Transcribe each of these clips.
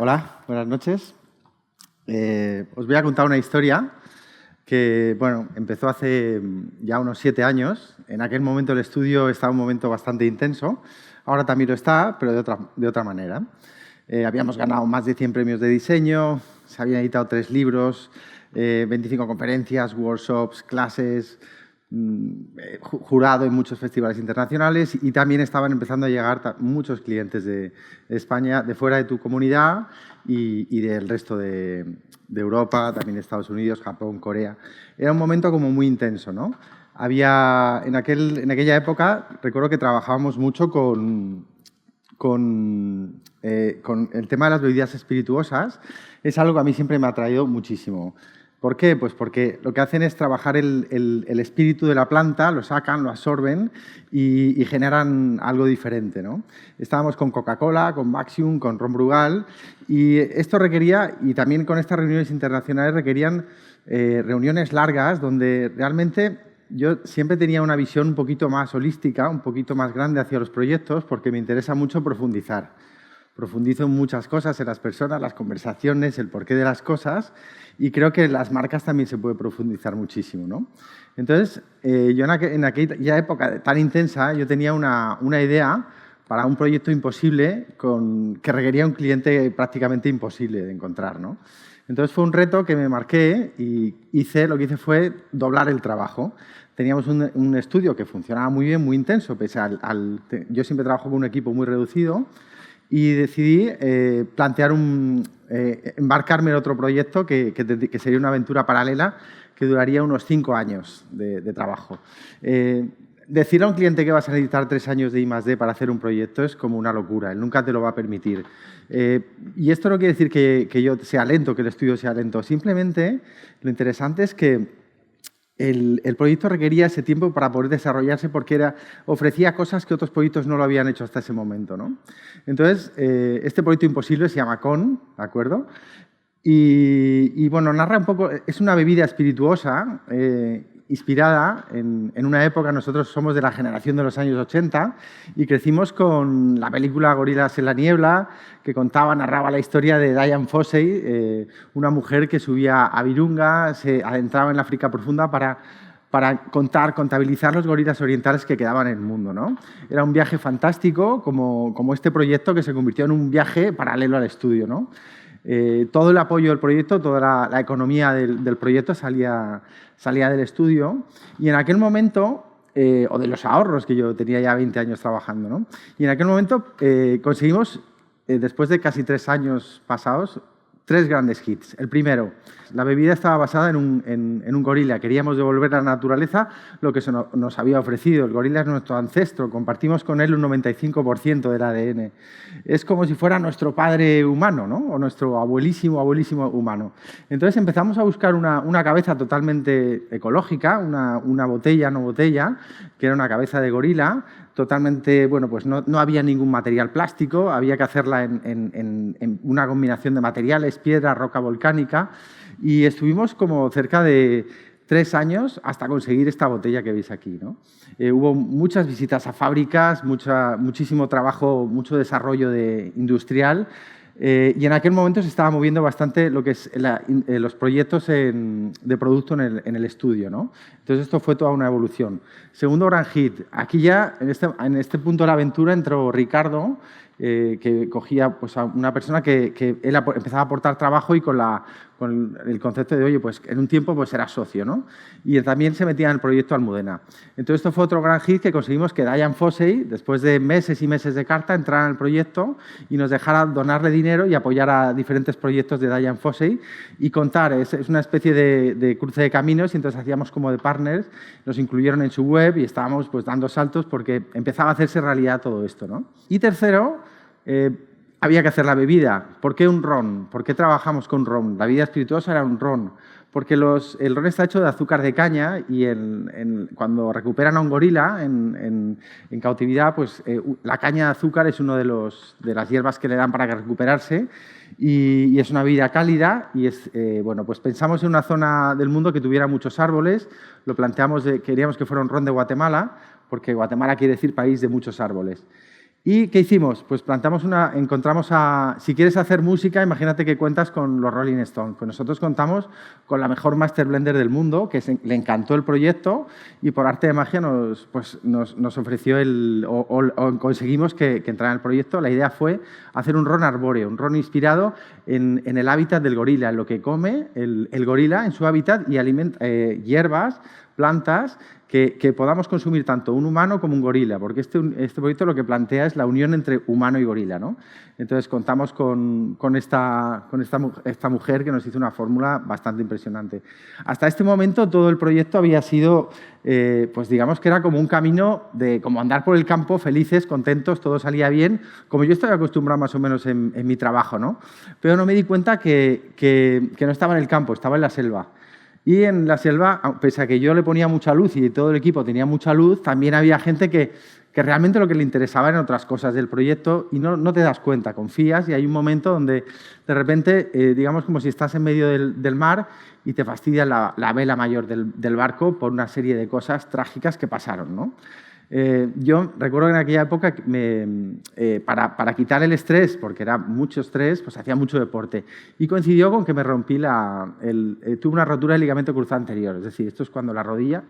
Hola, buenas noches. Os voy a contar una historia que empezó hace ya unos 7 años. En aquel momento el estudio estaba en un momento bastante intenso. Ahora también lo está, pero de otra manera. Habíamos ganado más de 100 premios de diseño, se habían editado 3 libros, 25 conferencias, workshops, clases, jurado en muchos festivales internacionales, y también estaban empezando a llegar muchos clientes de España, de fuera de tu comunidad y del resto de Europa, también de Estados Unidos, Japón, Corea. Era un momento como muy intenso, ¿no? En aquella época, recuerdo que trabajábamos mucho con el tema de las bebidas espirituosas. Es algo que a mí siempre me ha atraído muchísimo. ¿Por qué? Pues porque lo que hacen es trabajar el espíritu de la planta, lo sacan, lo absorben y generan algo diferente, ¿no? Estábamos con Coca-Cola, con Maxim, con Ron Brugal, y esto requería, y también con estas reuniones internacionales requerían reuniones largas donde realmente yo siempre tenía una visión un poquito más holística, un poquito más grande hacia los proyectos, porque me interesa mucho profundizar. Profundizo en muchas cosas, en las personas, las conversaciones, el porqué de las cosas, y creo que en las marcas también se puede profundizar muchísimo, ¿no? Entonces, yo en aquella época tan intensa, yo tenía una idea para un proyecto imposible que requería un cliente prácticamente imposible de encontrar, ¿no? Entonces fue un reto que me marqué y lo que hice fue doblar el trabajo. Teníamos un estudio que funcionaba muy bien, muy intenso, pese yo siempre trabajo con un equipo muy reducido, y decidí embarcarme en otro proyecto que sería una aventura paralela que duraría unos 5 años de trabajo. Decirle a un cliente que vas a necesitar 3 años de I+D para hacer un proyecto es como una locura, él nunca te lo va a permitir. Y esto no quiere decir que yo sea lento, que el estudio sea lento, simplemente lo interesante es que el proyecto requería ese tiempo para poder desarrollarse porque ofrecía cosas que otros proyectos no lo habían hecho hasta ese momento, ¿no? Entonces, este proyecto imposible se llama Con, ¿de acuerdo? Y bueno, narra un poco, es una bebida espirituosa inspirada en una época. Nosotros somos de la generación de los años 80 y crecimos con la película Gorilas en la niebla, que narraba la historia de Dian Fossey, una mujer que subía a Virunga, se adentraba en la África profunda para contabilizar los gorilas orientales que quedaban en el mundo, ¿no? Era un viaje fantástico, como este proyecto, que se convirtió en un viaje paralelo al estudio, ¿no? Todo el apoyo del proyecto, toda la economía del proyecto salía del estudio, y en aquel momento, o de los ahorros, que yo tenía ya 20 años trabajando, ¿no? Y en aquel momento conseguimos, después de casi 3 años pasados, 3 grandes hits. El primero, la bebida estaba basada en un gorila. Queríamos devolver a la naturaleza lo que nos había ofrecido. El gorila es nuestro ancestro, compartimos con él un 95% del ADN. Es como si fuera nuestro padre humano, ¿no? O nuestro abuelísimo humano. Entonces empezamos a buscar una cabeza totalmente ecológica, una botella, no botella, que era una cabeza de gorila, totalmente, pues no había ningún material plástico, había que hacerla en una combinación de materiales, piedra, roca volcánica, y estuvimos como cerca de 3 años hasta conseguir esta botella que veis aquí, ¿no? Hubo muchas visitas a fábricas, muchísimo trabajo, mucho desarrollo industrial, y en aquel momento se estaba moviendo bastante lo que es los proyectos de producto en el estudio, ¿no? Entonces esto fue toda una evolución. Segundo gran hit. Aquí ya, en este punto de la aventura, entró Ricardo, que cogía pues, a una persona que él empezaba a aportar trabajo, y con el concepto de, oye, pues en un tiempo pues era socio, ¿no? Y también se metía en el proyecto Almudena. Entonces esto fue otro gran hit, que conseguimos que Dian Fossey, después de meses y meses de carta, entrara en el proyecto y nos dejara donarle dinero y apoyar a diferentes proyectos de Dian Fossey y contar. Es una especie de cruce de caminos, y entonces hacíamos como de partners, nos incluyeron en su web y estábamos pues dando saltos porque empezaba a hacerse realidad todo esto, ¿no? Y tercero, había que hacer la bebida. ¿Por qué un ron? ¿Por qué trabajamos con ron? La bebida espirituosa era un ron. Porque el ron está hecho de azúcar de caña, y cuando recuperan a un gorila en cautividad, pues la caña de azúcar es una de las hierbas que le dan para recuperarse, y es una bebida cálida, y pues pensamos en una zona del mundo que tuviera muchos árboles. Lo planteamos, queríamos que fuera un ron de Guatemala, porque Guatemala quiere decir país de muchos árboles. ¿Y qué hicimos? Pues encontramos si quieres hacer música, imagínate que cuentas con los Rolling Stones. Pues nosotros contamos con la mejor Master Blender del mundo, que le encantó el proyecto y por arte de magia nos ofreció o conseguimos que entrara en el proyecto. La idea fue hacer un ron arbóreo, un ron inspirado en el hábitat del gorila, en lo que come el gorila en su hábitat y alimenta hierbas, plantas, que podamos consumir tanto un humano como un gorila, porque este proyecto lo que plantea es la unión entre humano y gorila, ¿no? Entonces contamos con esta mujer que nos hizo una fórmula bastante impresionante. Hasta este momento todo el proyecto había sido, pues digamos que era como un camino de como andar por el campo felices, contentos, todo salía bien, como yo estoy acostumbrado más o menos en mi trabajo, ¿no? Pero no me di cuenta que no estaba en el campo, estaba en la selva. Y en la selva, pese a que yo le ponía mucha luz y todo el equipo tenía mucha luz, también había gente que realmente lo que le interesaba eran otras cosas del proyecto y no te das cuenta, confías y hay un momento donde de repente, digamos como si estás en medio del mar y te fastidia la vela mayor del barco por una serie de cosas trágicas que pasaron, ¿no? Yo recuerdo que en aquella época, para quitar el estrés, porque era mucho estrés, pues hacía mucho deporte. Y coincidió con que me rompí tuve una rotura del ligamento cruzado anterior. Es decir, esto es cuando la rodilla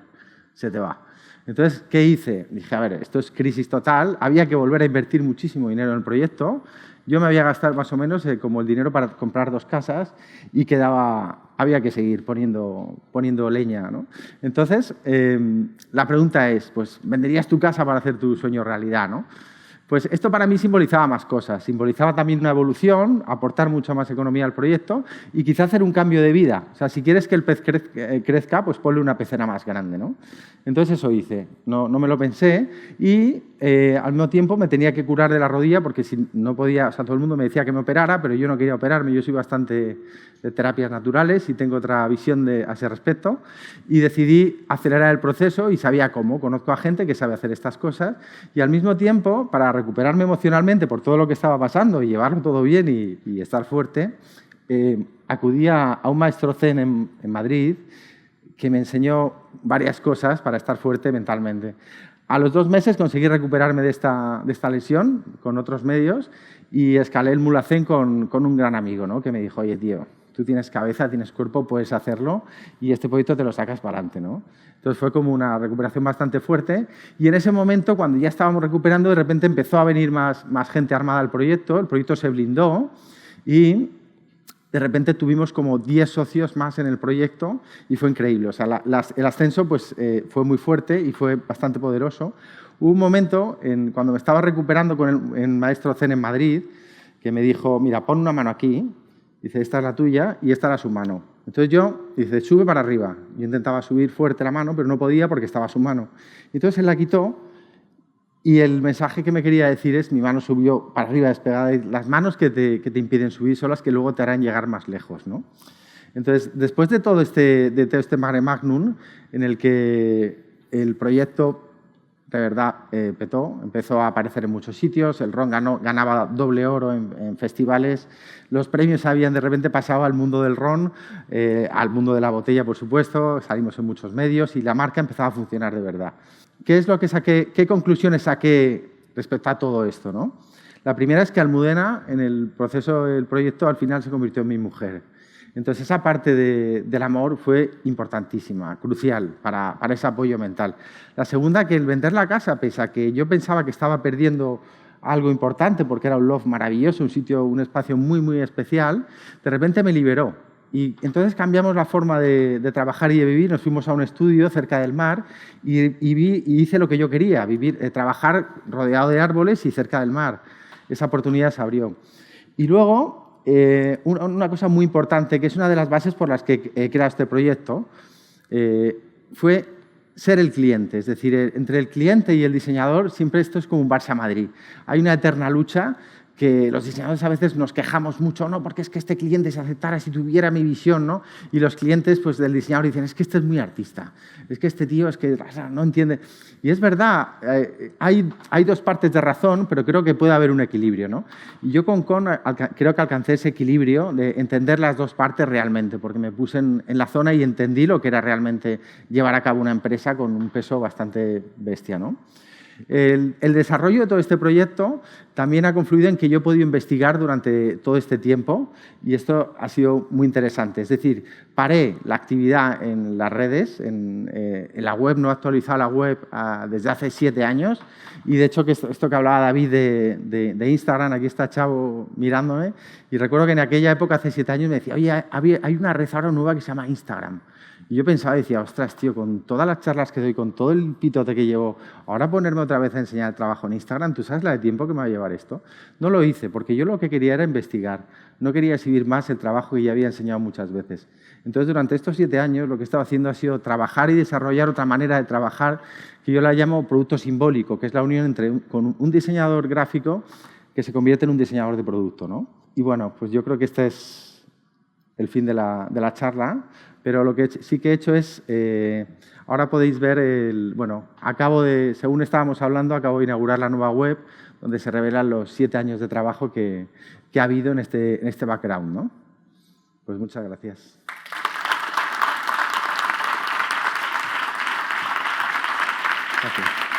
se te va. Entonces, ¿qué hice? Dije, a ver, esto es crisis total. Había que volver a invertir muchísimo dinero en el proyecto. Yo me había gastado más o menos como el dinero para comprar 2 casas y había que seguir poniendo leña, ¿no? Entonces, la pregunta es, pues, ¿venderías tu casa para hacer tu sueño realidad, ¿no? Pues esto para mí simbolizaba más cosas. Simbolizaba también una evolución, aportar mucha más economía al proyecto y quizá hacer un cambio de vida. O sea, si quieres que el pez crezca, pues ponle una pecera más grande, ¿no? Entonces eso hice. No me lo pensé y al mismo tiempo me tenía que curar de la rodilla porque si no podía, o sea, todo el mundo me decía que me operara, pero yo no quería operarme. Yo soy bastante de terapias naturales y tengo otra visión a ese respecto. Y decidí acelerar el proceso y sabía cómo. Conozco a gente que sabe hacer estas cosas y al mismo tiempo, para recuperarme emocionalmente por todo lo que estaba pasando y llevarlo todo bien y estar fuerte, acudí a un maestro zen en Madrid que me enseñó varias cosas para estar fuerte mentalmente. A los 2 meses conseguí recuperarme de esta lesión con otros medios y escalé el Mulhacén con un gran amigo, ¿no? Que me dijo, oye, tío, tú tienes cabeza, tienes cuerpo, puedes hacerlo y este proyecto te lo sacas para adelante, ¿no? Entonces fue como una recuperación bastante fuerte y en ese momento, cuando ya estábamos recuperando, de repente empezó a venir más gente armada al proyecto, el proyecto se blindó y de repente tuvimos como 10 socios más en el proyecto y fue increíble. O sea, el ascenso pues, fue muy fuerte y fue bastante poderoso. Hubo un momento, cuando me estaba recuperando con el maestro Zen en Madrid, que me dijo, mira, pon una mano aquí, dice, esta es la tuya y esta era su mano. Entonces yo, dice, sube para arriba. Yo intentaba subir fuerte la mano, pero no podía porque estaba su mano. Entonces él la quitó y el mensaje que me quería decir es, mi mano subió para arriba despegada. Las manos que te impiden subir son las que luego te harán llegar más lejos, ¿no? Entonces, después de todo este mare magnum, en el que el proyecto de verdad petó, empezó a aparecer en muchos sitios, el ron ganaba doble oro en festivales, los premios habían de repente pasado al mundo del ron, al mundo de la botella, por supuesto, salimos en muchos medios y la marca empezaba a funcionar de verdad. ¿Qué es lo que saqué? ¿Qué conclusiones saqué respecto a todo esto, ¿no? La primera es que Almudena, en el proceso del proyecto, al final se convirtió en mi mujer. Entonces, esa parte del amor fue importantísima, crucial para ese apoyo mental. La segunda, que el vender la casa, pese a que yo pensaba que estaba perdiendo algo importante porque era un loft maravilloso, un espacio muy, muy especial, de repente me liberó. Y entonces cambiamos la forma de trabajar y de vivir, nos fuimos a un estudio cerca del mar y hice lo que yo quería, trabajar rodeado de árboles y cerca del mar. Esa oportunidad se abrió. Y luego, una cosa muy importante, que es una de las bases por las que he creado este proyecto, fue ser el cliente. Es decir, entre el cliente y el diseñador siempre esto es como un Barça-Madrid. Hay una eterna lucha que los diseñadores a veces nos quejamos mucho, no, porque es que este cliente se aceptara si tuviera mi visión, ¿no? Y los clientes pues, del diseñador dicen, es que este es muy artista, es que este tío es que no entiende. Y es verdad, hay 2 partes de razón, pero creo que puede haber un equilibrio, ¿no? Y yo con creo que alcancé ese equilibrio de entender las 2 partes realmente, porque me puse en la zona y entendí lo que era realmente llevar a cabo una empresa con un peso bastante bestia, ¿no? El desarrollo de todo este proyecto también ha confluido en que yo he podido investigar durante todo este tiempo y esto ha sido muy interesante. Es decir, paré la actividad en las redes, en la web, no he actualizado la web desde hace 7 años y de hecho que esto que hablaba David de Instagram, aquí está Chavo mirándome y recuerdo que en aquella época, hace 7 años, me decía, oye, hay una red ahora nueva que se llama Instagram. Y yo pensaba y decía, ostras, tío, con todas las charlas que doy, con todo el pitote que llevo, ahora ponerme otra vez a enseñar el trabajo en Instagram, ¿tú sabes la de tiempo que me va a llevar esto? No lo hice, porque yo lo que quería era investigar. No quería exhibir más el trabajo que ya había enseñado muchas veces. Entonces, durante estos 7 años, lo que he estado haciendo ha sido trabajar y desarrollar otra manera de trabajar que yo la llamo producto simbólico, que es la unión entre con un diseñador gráfico que se convierte en un diseñador de producto, ¿no? Y bueno, pues yo creo que este es el fin de la charla. Pero lo que sí que he hecho es, ahora podéis ver, según estábamos hablando, acabo de inaugurar la nueva web donde se revelan los 7 años de trabajo que ha habido en este background, ¿no? Pues muchas gracias. Gracias.